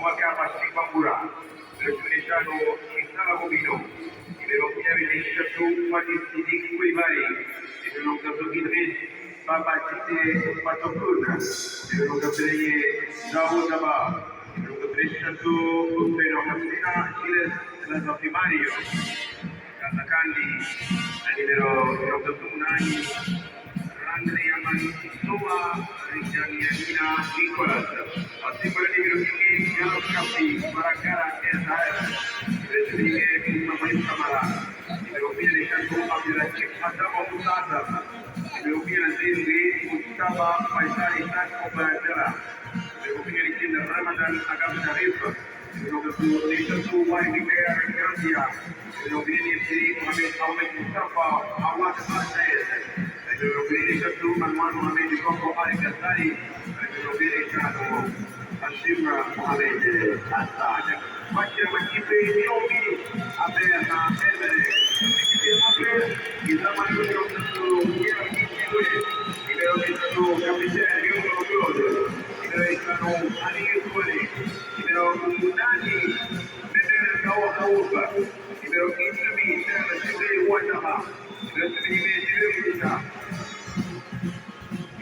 Wakama Sipangura, Reputation Isala Bobino, Europea Ministatu Fatih Kulibari, Europea Idris, Baba Cite Patokuna, Europea Zawu Daba, Europea Pedro Casina, Giles Lazafimario, Kazakandi, Europea Munani, Andrea Mansoa, Rijanianina Nicolas, Assimilati Virgini, Yellow Capi, Maracara, Israel, Retrigue, Mamai Samara, European Shaku Abdullah, Adamo Musada, European Zindi, Mustafa, Faisal Isaac Obadela, European King Ramadan Agam Sharif, European Two White Air Gambia, European City Mohammed Ahmed Mustafa, Awad Asayed, European Two Manwan Mohammed Koko Ali Kasari, European Ashimra Mohammed Assad. Macchia Machipe Yogi, Aberna Emere, Aper, Isama Yogi, Ibero Capitale Yogo Claude, Ibero Ali Kuli, Ibero Mudani, Ibero Kauba, Ibero Intrami, Ibero Wataha, Ibero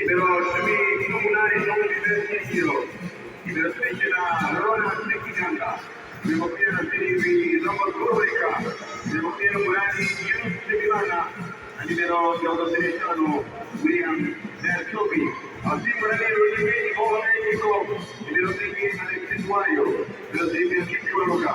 Ibero Shami, Numunai, Ibero Ibero Sechina, Rona Sekiganga, Ibero Siri, Lomba Kurika, Ibero Murani, Yunus Sekilana, and Ibero Yogoselano, William Nerchobi, Azimurani, Rojimi, Ovaiko, Ibero Seki, Alexis Wayo, Ibero Seki, Kikiwaruka.